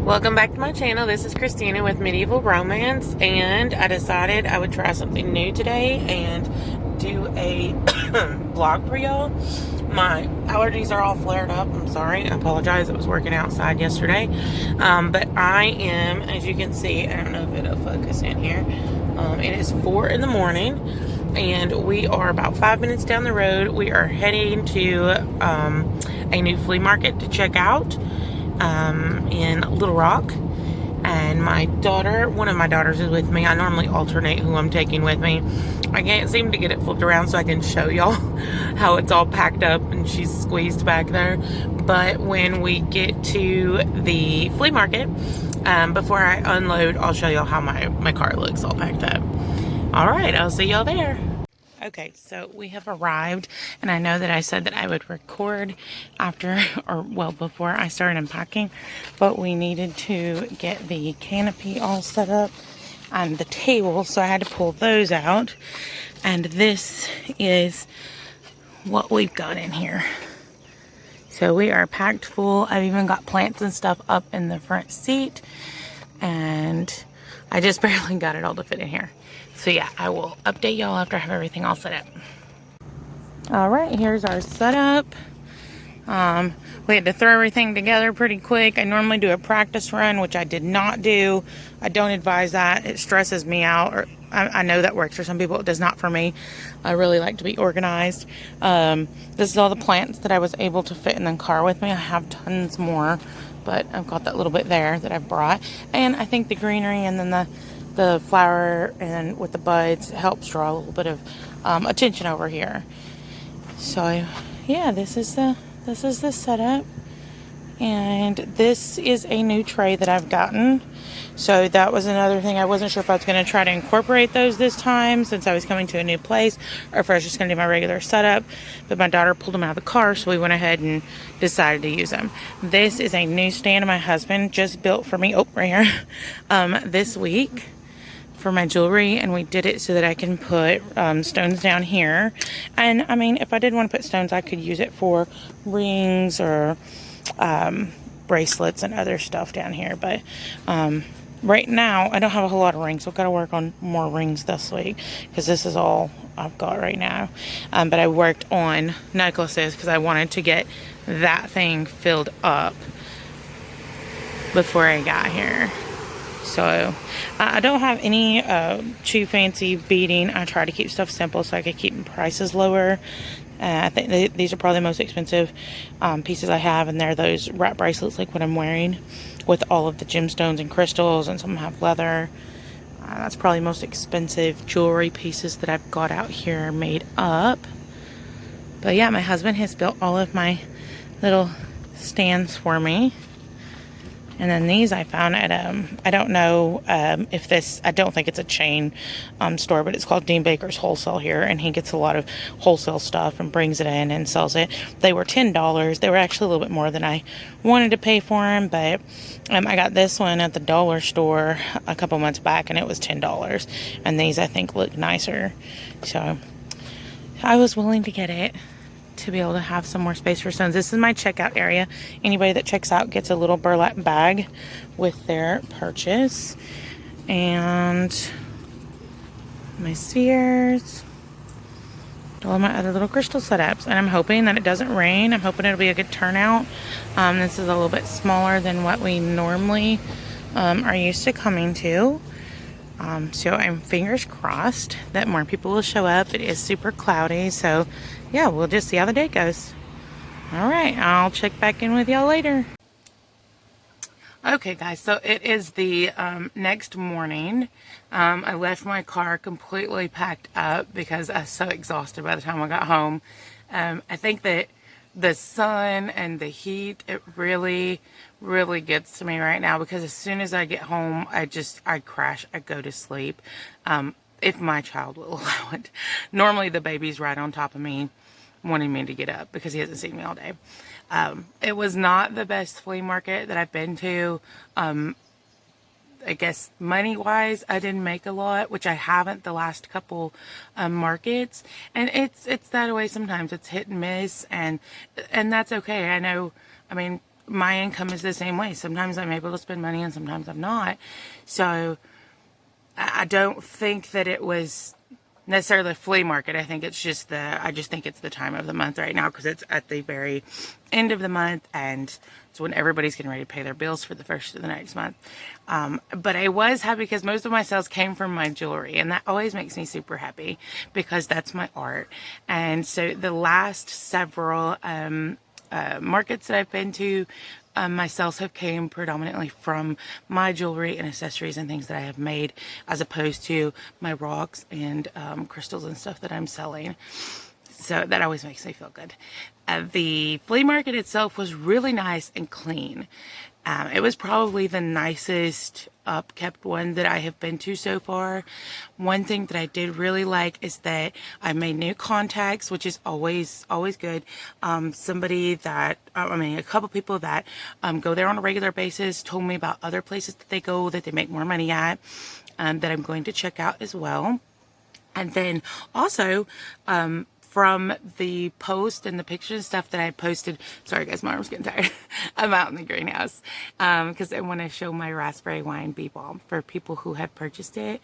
Welcome back to my channel. This is Christina with Medieval Romance, and I decided I would try something new today and do a vlog for y'all. My allergies are all flared up. I'm sorry. I apologize. I was working outside yesterday. But I am, as you can see, I don't know if it'll focus in here. It is 4 in the morning, and we are about 5 minutes down the road. We are heading to a new flea market to check out in Little Rock. And my daughter, one of my daughters is with me. I normally alternate who I'm taking with me. I can't seem to get it flipped around so I can show y'all how it's all packed up and she's squeezed back there. But when we get to the flea market, before I unload, I'll show y'all how my car looks all packed up. All right, I'll see y'all there. Okay, so we have arrived, and I know that I said that I would record after, or well, before I started unpacking, but we needed to get the canopy all set up and the table, so I had to pull those out, and this is what we've got in here. So we are packed full. I've even got plants and stuff up in the front seat, and I just barely got it all to fit in here. So yeah, I will update y'all after I have everything all set up. All right, here's our setup. We had to throw everything together pretty quick. I normally do a practice run, which I did not do. I don't advise that. It stresses me out. Or I know that works for some people. It does not for me. I really like to be organized. This is all the plants that I was able to fit in the car with me. I have tons more, but I've got that little bit there that I've brought. And I think the greenery and then the flower and with the buds helps draw a little bit of attention over here. So yeah, this is the setup, and this is a new tray that I've gotten. So that was another thing. I wasn't sure if I was going to try to incorporate those this time since I was coming to a new place, or if I was just going to do my regular setup. But my daughter pulled them out of the car, so we went ahead and decided to use them. This is a new stand my husband just built for me. Oh, right here. This week. For my jewelry, and we did it so that I can put stones down here. And I mean, if I did want to put stones, I could use it for rings or bracelets and other stuff down here. But right now I don't have a whole lot of rings, so I've got to work on more rings this week because this is all I've got right now. But I worked on necklaces because I wanted to get that thing filled up before I got here. So I don't have any too fancy beading. I try to keep stuff simple so I can keep prices lower. I think these are probably the most expensive pieces I have, and they're those wrap bracelets like what I'm wearing with all of the gemstones and crystals, and some have leather. That's probably the most expensive jewelry pieces that I've got out here made up. But yeah, my husband has built all of my little stands for me. And then these I found at, I don't know if this, I don't think it's a chain store, but it's called Dean Baker's Wholesale here. And he gets a lot of wholesale stuff and brings it in and sells it. They were $10. They were actually a little bit more than I wanted to pay for them. But I got this one at the dollar store a couple months back, and it was $10. And these I think look nicer. So I was willing to get it to be able to have some more space for stones. This is my checkout area. Anybody that checks out gets a little burlap bag with their purchase. And my spheres. All my other little crystal setups. And I'm hoping that it doesn't rain. I'm hoping it'll be a good turnout. This is a little bit smaller than what we normally are used to coming to. So I'm fingers crossed that more people will show up. It is super cloudy, so yeah, we'll just see how the day goes. All right, I'll check back in with y'all later. Okay, guys, so it is the next morning. I left my car completely packed up because I was so exhausted by the time I got home. I think that the sun and the heat, it really gets to me right now, because as soon as I get home, I crash, I go to sleep, if my child will allow it. Normally the baby's right on top of me wanting me to get up because he hasn't seen me all day. It was not the best flea market that I've been to. I guess money-wise, I didn't make a lot, which I haven't the last couple markets. And it's that way sometimes. It's hit and miss, and that's okay. I know, I mean, my income is the same way. Sometimes I'm able to spend money and sometimes I'm not. So I don't think that it was necessarily a flea market. I think it's just I just think it's the time of the month right now because it's at the very end of the month and it's when everybody's getting ready to pay their bills for the first of the next month. But I was happy because most of my sales came from my jewelry, and that always makes me super happy because that's my art. And so the last several markets that I've been to, my sales have came predominantly from my jewelry and accessories and things that I have made, as opposed to my rocks and crystals and stuff that I'm selling. So that always makes me feel good. The flea market itself was really nice and clean. It was probably the nicest upkept one that I have been to so far. One thing that I did really like is that I made new contacts, which is always good. Somebody that, a couple people that go there on a regular basis told me about other places that they go that they make more money at, that I'm going to check out as well. And then also, from the post and the pictures and stuff that I posted, sorry guys, my arm's getting tired. I'm out in the greenhouse because I want to show my raspberry wine bee balm for people who have purchased it.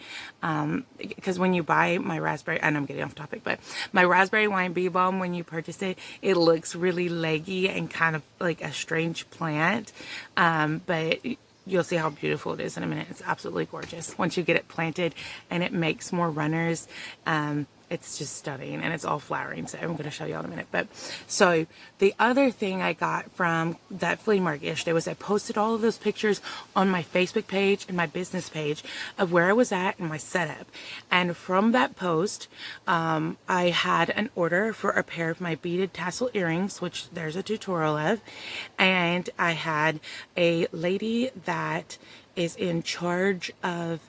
Because when you buy my raspberry, and I'm getting off topic, but my raspberry wine bee balm, when you purchase it, it looks really leggy and kind of like a strange plant. But you'll see how beautiful it is in a minute. It's absolutely gorgeous once you get it planted and it makes more runners. It's just stunning and it's all flowering. So I'm going to show you all in a minute. But so the other thing I got from that flea market yesterday was I posted all of those pictures on my Facebook page and my business page of where I was at and my setup. And from that post, I had an order for a pair of my beaded tassel earrings, which there's a tutorial of. And I had a lady that is in charge of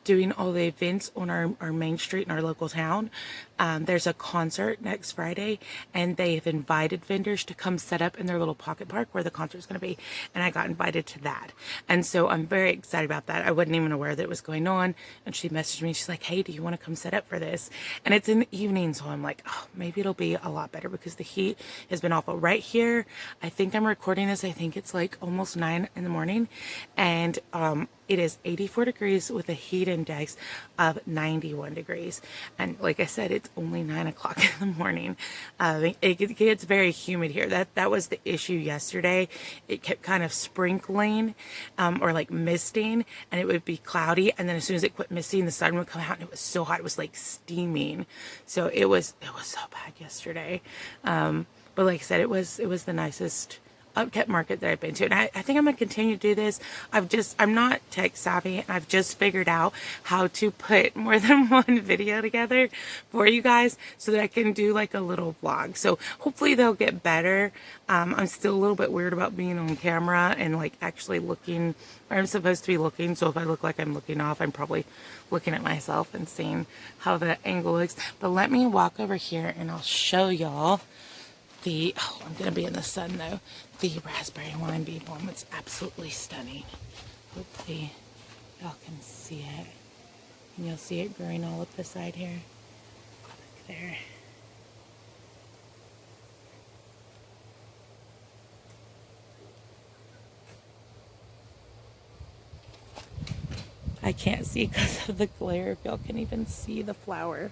doing all the events on our main street in our local town. There's a concert next Friday and they've invited vendors to come set up in their little pocket park where the concert's going to be, and I got invited to that. And so I'm very excited about that. I wasn't even aware that it was going on, and she messaged me, she's like, hey, do you want to come set up for this? And it's in the evening, so I'm like, oh, maybe it'll be a lot better because the heat has been awful. Right here, I think I'm recording this, I think it's like almost 9 in the morning, and it is 84 degrees with a heat index of 91 degrees. And like I said, it's only 9 o'clock in the morning. It gets very humid here. That was the issue yesterday. It kept kind of sprinkling or like misting, and it would be cloudy. And then as soon as it quit misting, the sun would come out and it was so hot. It was like steaming. So it was so bad yesterday. But like I said, it was the nicest upkept market that I've been to, and I think I'm gonna continue to do this. I'm not tech savvy, and I've just figured out how to put more than one video together for you guys so that I can do like a little vlog. So hopefully they'll get better. I'm still a little bit weird about being on camera and like actually looking where I'm supposed to be looking. So if I look like I'm looking off, I'm probably looking at myself and seeing how the angle looks. But let me walk over here and I'll show y'all I'm gonna be in the sun though, the raspberry wine bee balm. It's absolutely stunning. Hopefully y'all can see it, and you'll see it growing all up the side here. Look there. I can't see because of the glare, if y'all can even see the flower.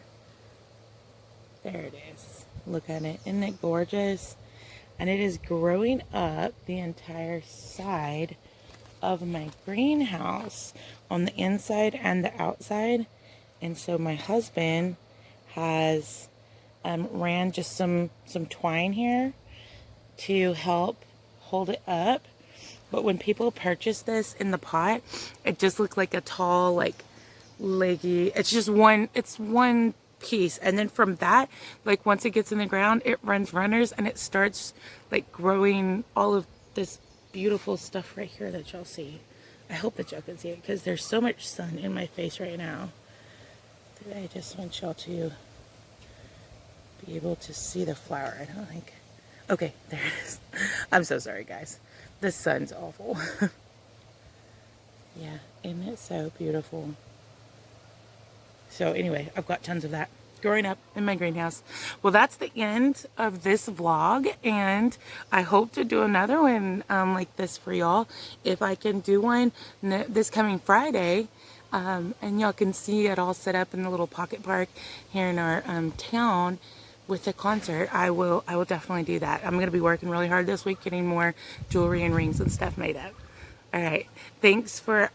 There it is. Look at it. Isn't it gorgeous? And it is growing up the entire side of my greenhouse on the inside and the outside. And so my husband has ran just some twine here to help hold it up. But when people purchase this in the pot, it just looks like a tall, like leggy, it's one piece, and then from that, like once it gets in the ground, it runs runners and it starts like growing all of this beautiful stuff right here that y'all see. I hope that y'all can see it because there's so much sun in my face right now that I just want y'all to be able to see the flower. I don't think, okay, there it is. I'm so sorry guys, the sun's awful. Yeah, isn't it so beautiful? So anyway, I've got tons of that. growing up in my greenhouse. Well, that's the end of this vlog, and I hope to do another one like this for y'all. If I can do one this coming Friday, and y'all can see it all set up in the little pocket park here in our town with the concert, I will definitely do that. I'm going to be working really hard this week getting more jewelry and rings and stuff made up. Alright, thanks for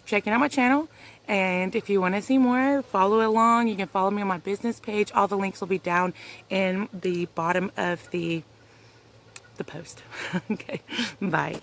checking out my channel, and if you want to see more, follow along. You can follow me on my business page. All the links will be down in the bottom of the post. Okay, bye.